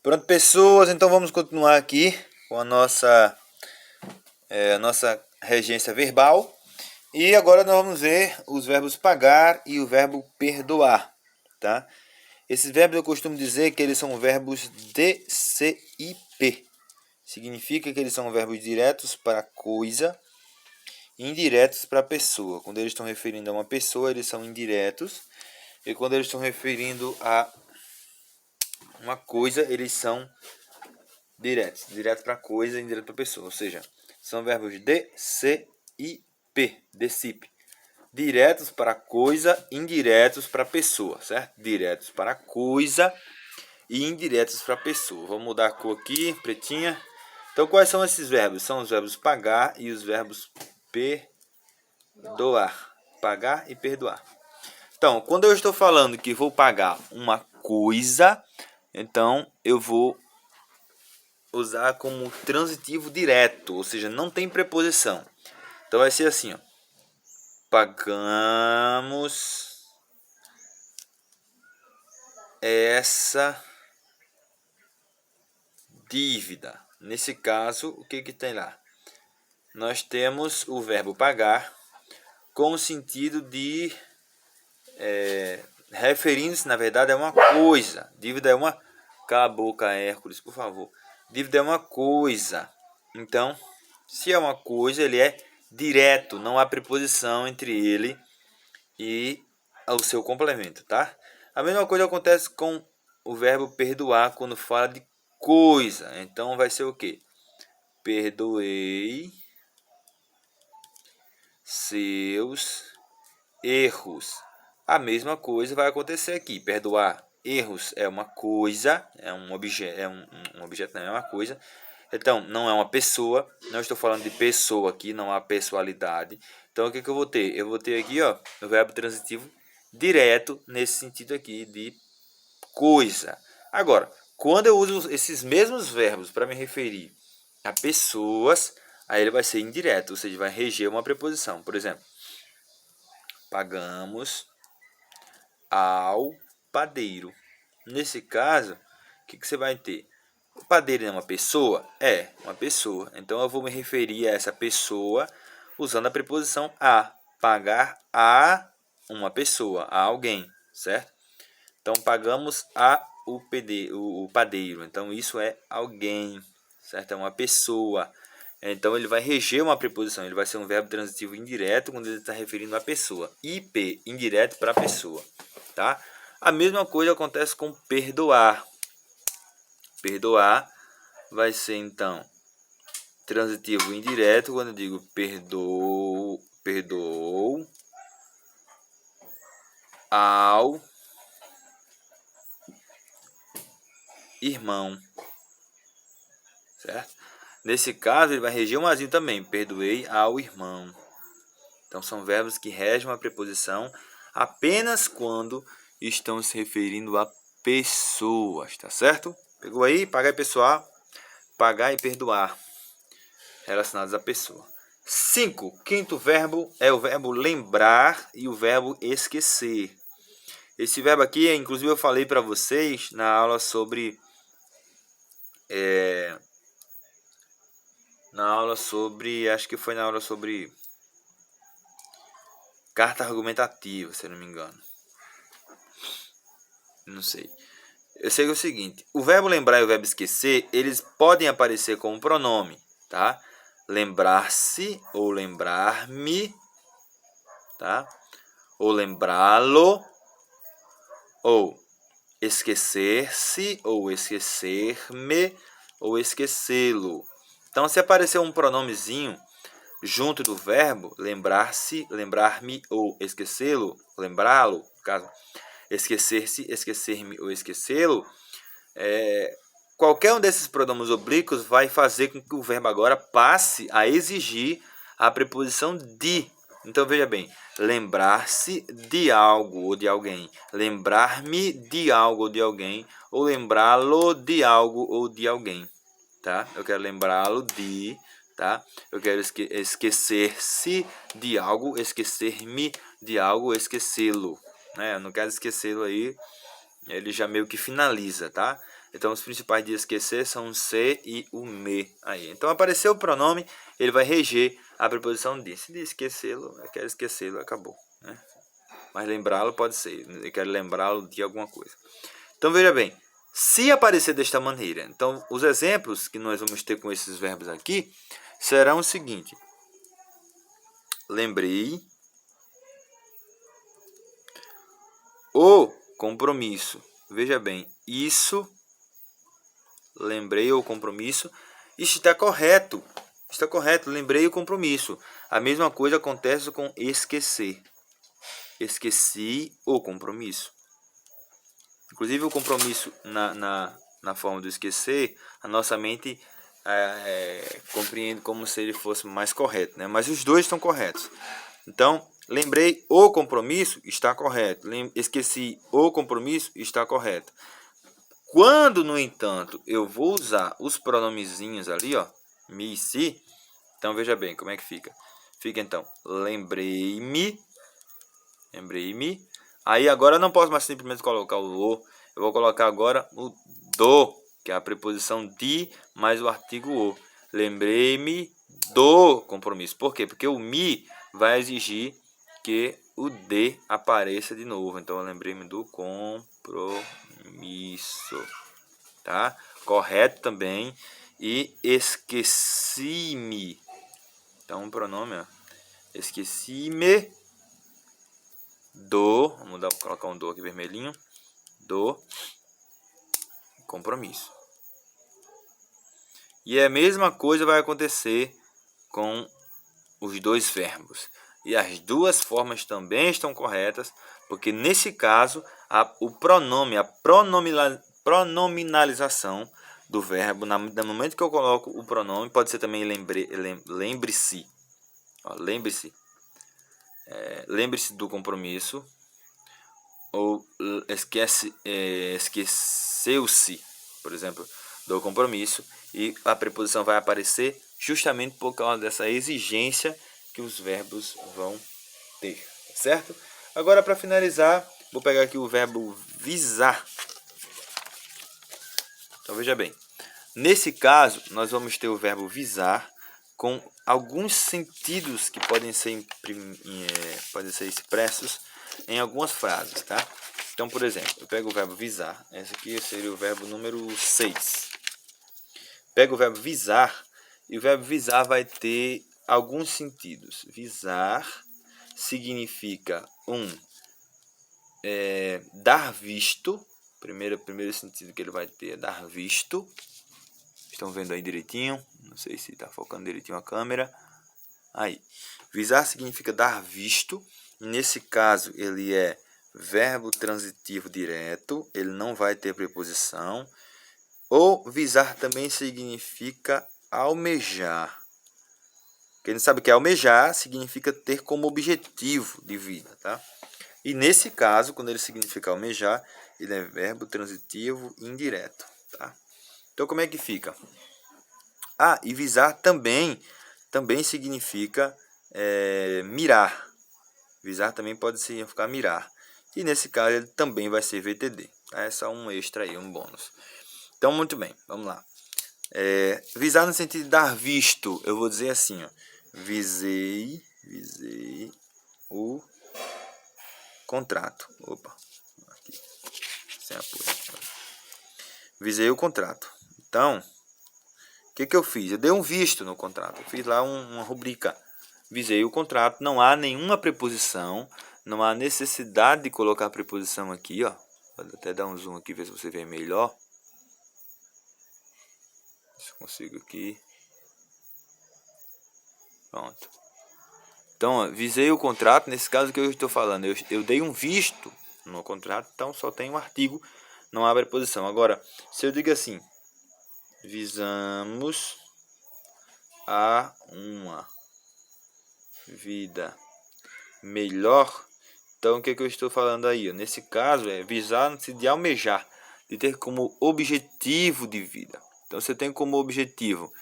Pronto, pessoas, então vamos continuar aqui com a nossa regência verbal. E agora nós vamos ver os verbos pagar e o verbo perdoar, tá? Esses verbos eu costumo dizer que eles são verbos DCIP. Significa que eles são verbos diretos para coisa e indiretos para pessoa. Quando eles estão referindo a uma pessoa, eles são indiretos. E quando eles estão referindo a uma coisa, eles são diretos. Direto para coisa e indireto para pessoa. Ou seja, são verbos DCIP. DCIP. Diretos para coisa, indiretos para pessoa, certo? Diretos para coisa e indiretos para pessoa. Vamos mudar a cor aqui, pretinha. Então, quais são esses verbos? São os verbos pagar e os verbos perdoar. Pagar e perdoar. Então, quando eu estou falando que vou pagar uma coisa, então eu vou usar como transitivo direto, ou seja, não tem preposição. Então vai ser assim, ó. Pagamos essa dívida. Nesse caso, o que tem lá? Nós temos o verbo pagar com o sentido de referindo-se, na verdade, a uma coisa. Dívida é uma... Cala a boca, Hércules, por favor. Dívida é uma coisa. Então, se é uma coisa, ele é direto. Não há preposição entre ele e o seu complemento, tá? A mesma coisa acontece com o verbo perdoar quando fala de coisa. Então, vai ser o quê? Perdoei seus erros. A mesma coisa vai acontecer aqui. Perdoar erros é uma coisa, é um objeto, um objeto, não é uma coisa. Então, não é uma pessoa. Não estou falando de pessoa aqui, não há pessoalidade. Então, o que eu vou ter? Eu vou ter aqui, ó, o verbo transitivo direto nesse sentido aqui de coisa. Agora, quando eu uso esses mesmos verbos para me referir a pessoas, aí ele vai ser indireto, ou seja, vai reger uma preposição. Por exemplo, pagamos ao padeiro. Nesse caso, o que você vai ter? O padeiro é uma pessoa? É, uma pessoa. Então eu vou me referir a essa pessoa usando a preposição a. Pagar a uma pessoa, a alguém, certo? Então pagamos a o padeiro. Então isso é alguém, certo? É uma pessoa. Então ele vai reger uma preposição, ele vai ser um verbo transitivo indireto quando ele está referindo a pessoa. IP, indireto para a pessoa, tá? A mesma coisa acontece com perdoar. Perdoar vai ser então transitivo indireto quando eu digo perdoou ao irmão, certo? Nesse caso ele vai reger um azinho também, perdoei ao irmão. Então são verbos que regem uma preposição apenas quando estão se referindo a pessoas, tá certo? Pegou aí? Pagar e pessoal, pagar e perdoar, relacionados à pessoa. 5. Quinto verbo é o verbo lembrar e o verbo esquecer. Esse verbo aqui, inclusive eu falei para vocês na aula sobre acho que foi na aula sobre carta argumentativa, se eu não me engano. Não sei. Eu sei que é o seguinte, o verbo lembrar e o verbo esquecer, eles podem aparecer como pronome, tá? Lembrar-se ou lembrar-me, tá? Ou lembrá-lo, ou esquecer-se, ou esquecer-me, ou esquecê-lo. Então, se aparecer um pronomezinho junto do verbo, lembrar-se, lembrar-me ou esquecê-lo, lembrá-lo, no caso, esquecer-se, esquecer-me ou esquecê-lo, qualquer um desses pronomes oblíquos vai fazer com que o verbo agora passe a exigir a preposição de. Então veja bem, lembrar-se de algo ou de alguém, lembrar-me de algo ou de alguém, ou lembrá-lo de algo ou de alguém, tá? Eu quero lembrá-lo de, tá? Eu quero esquecer-se de algo, esquecer-me de algo, esquecê-lo, né? Eu não quero esquecê-lo aí ele já meio que finaliza, tá? Então os principais de esquecer são o se e o me aí. Então apareceu o pronome, ele vai reger a preposição de. Se de esquecê-lo, eu quero esquecê-lo, acabou, né? Mas lembrá-lo pode ser, eu quero lembrá-lo de alguma coisa. Então veja bem, se aparecer desta maneira, então os exemplos que nós vamos ter com esses verbos aqui serão o seguinte: lembrei o compromisso. Veja bem, isso, lembrei o compromisso, está correto. Está correto, lembrei o compromisso. A mesma coisa acontece com esquecer. Esqueci o compromisso. Inclusive o compromisso na forma do esquecer, a nossa mente compreende como se ele fosse mais correto, né? Mas os dois estão corretos. Então, lembrei o compromisso, está correto. Esqueci o compromisso, está correto. Quando, no entanto, eu vou usar os pronomezinhos ali, ó, me e se, então veja bem como é que fica. Fica então, lembrei-me. Aí agora eu não posso mais simplesmente colocar o, eu vou colocar agora o do, que é a preposição de mais o artigo o. Lembrei-me do compromisso. Por quê? Porque o me vai exigir que o de apareça de novo. Então eu lembrei-me do compromisso, tá? Correto também. E esqueci-me. Então o pronome, ó, esqueci-me do, vamos colocar um do aqui vermelhinho, do compromisso. E a mesma coisa vai acontecer com os dois verbos. E as duas formas também estão corretas, porque nesse caso o pronome, a pronominalização do verbo, no momento que eu coloco o pronome, pode ser também lembre-se. Lembre-se. Lembre-se do compromisso, ou esqueceu-se, por exemplo, do compromisso, e a preposição vai aparecer justamente por causa dessa exigência que os verbos vão ter, certo? Agora, para finalizar, vou pegar aqui o verbo visar. Então veja bem, nesse caso nós vamos ter o verbo visar com alguns sentidos que podem ser expressos em algumas frases, tá? Então, por exemplo, eu pego o verbo visar, esse aqui seria o verbo número 6. Pego o verbo visar, e o verbo visar vai ter alguns sentidos. Visar significa dar visto. Primeiro sentido que ele vai ter é dar visto. Estão vendo aí direitinho? Não sei se está focando direitinho a câmera. Aí, visar significa dar visto. Nesse caso, ele é verbo transitivo direto. Ele não vai ter preposição. Ou visar também significa almejar. Quem não sabe o que é almejar, significa ter como objetivo de vida, tá? E nesse caso, quando ele significa almejar, ele é verbo transitivo indireto, tá? Então, como é que fica? E visar também significa mirar. Visar também pode significar mirar. E nesse caso, ele também vai ser VTD. É só um extra aí, um bônus. Então, muito bem, vamos lá. Visar no sentido de dar visto, eu vou dizer assim, ó, visei o contrato. Opa, aqui, sem apoio. Visei o contrato. Então, o que eu fiz? Eu dei um visto no contrato. Eu fiz lá uma rubrica. Visei o contrato. Não há nenhuma preposição. Não há necessidade de colocar a preposição aqui, ó. Vou até dar um zoom aqui, ver se você vê melhor. Se eu consigo aqui. Pronto. Então, ó, visei o contrato. Nesse caso que eu estou falando, eu dei um visto no contrato. Então, só tem um artigo. Não há preposição. Agora, se eu digo assim, visamos a uma vida melhor. Então, o que eu estou falando aí? Nesse caso, é visar de almejar, de ter como objetivo de vida. Então, você tem como objetivo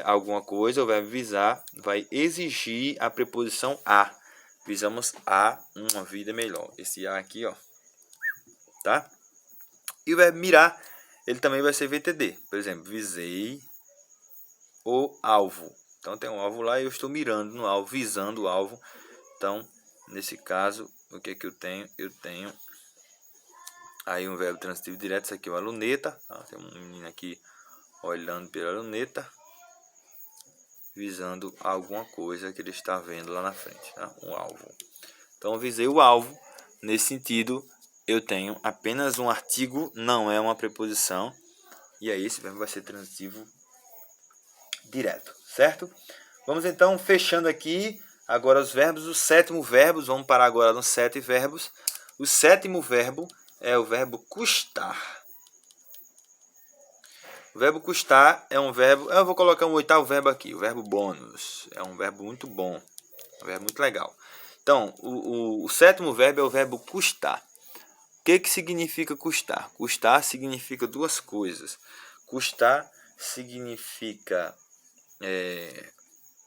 alguma coisa, o verbo visar vai exigir a preposição a. Visamos a uma vida melhor. Esse a aqui, ó, tá? E o verbo mirar, ele também vai ser VTD. Por exemplo, visei o alvo. Então tem um alvo lá e eu estou mirando no alvo, visando o alvo. Então, nesse caso, o que é que eu tenho? Eu tenho aí um verbo transitivo direto. Isso aqui é uma luneta. Tá? Tem um menino aqui olhando pela luneta, visando alguma coisa que ele está vendo lá na frente, tá? Um alvo. Então, eu visei o alvo. Nesse sentido, eu tenho apenas um artigo, não é uma preposição. E aí, esse verbo vai ser transitivo direto, certo? Vamos então fechando aqui agora os verbos, os 7º verbos. Vamos parar agora nos 7 verbos. O 7º verbo é o verbo custar. O verbo custar é um verbo... Eu vou colocar um 8º verbo aqui, o verbo bônus. É um verbo muito bom, um verbo muito legal. Então, o 7º verbo é o verbo custar. O que significa custar? Custar significa duas coisas. Custar significa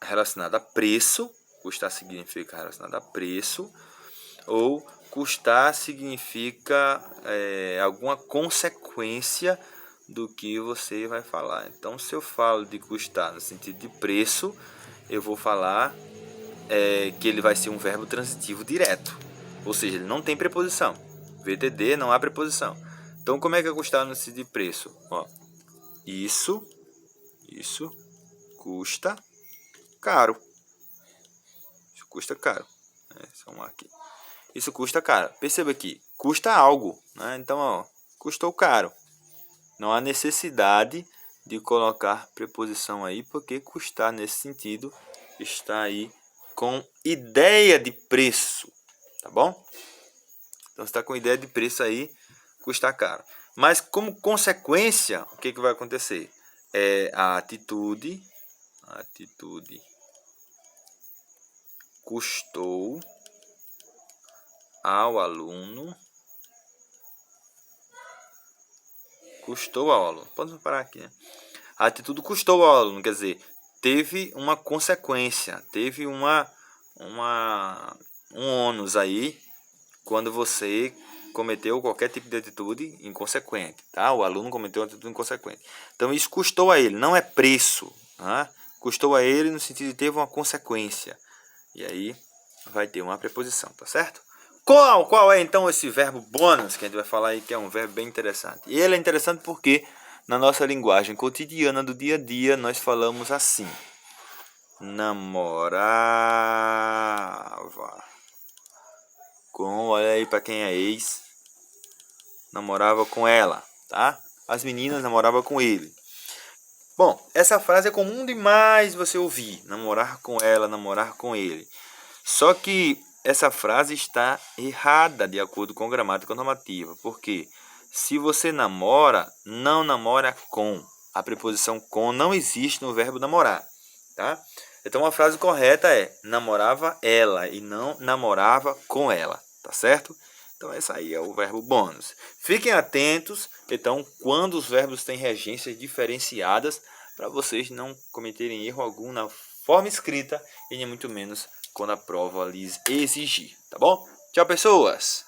relacionado a preço. Custar significa relacionado a preço. Ou custar significa alguma consequência do que você vai falar. Então, se eu falo de custar no sentido de preço, eu vou falar que ele vai ser um verbo transitivo direto. Ou seja, ele não tem preposição. VTD não há preposição. Então, como é que é custar no sentido de preço? Ó, isso custa caro. Isso custa caro. Aqui. Isso custa caro. Perceba aqui, custa algo, né? Então, ó, custou caro. Não há necessidade de colocar preposição aí, porque custar nesse sentido está aí com ideia de preço, tá bom? Então, você está com ideia de preço aí, custa caro. Mas como consequência, o que vai acontecer? A atitude custou ao aluno. Custou ao aluno. Podemos parar aqui, né? A atitude custou ao aluno, quer dizer, teve uma consequência, teve um ônus aí quando você cometeu qualquer tipo de atitude inconsequente, tá? O aluno cometeu uma atitude inconsequente. Então isso custou a ele, não é preço, tá? Custou a ele no sentido de teve uma consequência. E aí vai ter uma preposição, tá certo? Qual é então esse verbo bônus que a gente vai falar aí, que é um verbo bem interessante? E ele é interessante porque na nossa linguagem cotidiana do dia a dia nós falamos assim: namorava com, olha aí para quem é ex, namorava com ela, tá? As meninas namoravam com ele. Bom, essa frase é comum demais você ouvir, namorar com ela, namorar com ele. Só que essa frase está errada de acordo com a gramática normativa, porque se você namora, não namora com. A preposição com não existe no verbo namorar, tá? Então a frase correta é namorava ela e não namorava com ela, tá certo? Então esse aí é o verbo bônus. Fiquem atentos, então, quando os verbos têm regências diferenciadas, para vocês não cometerem erro algum na forma escrita e nem muito menos quando a prova lhes exigir, tá bom? Tchau, pessoas!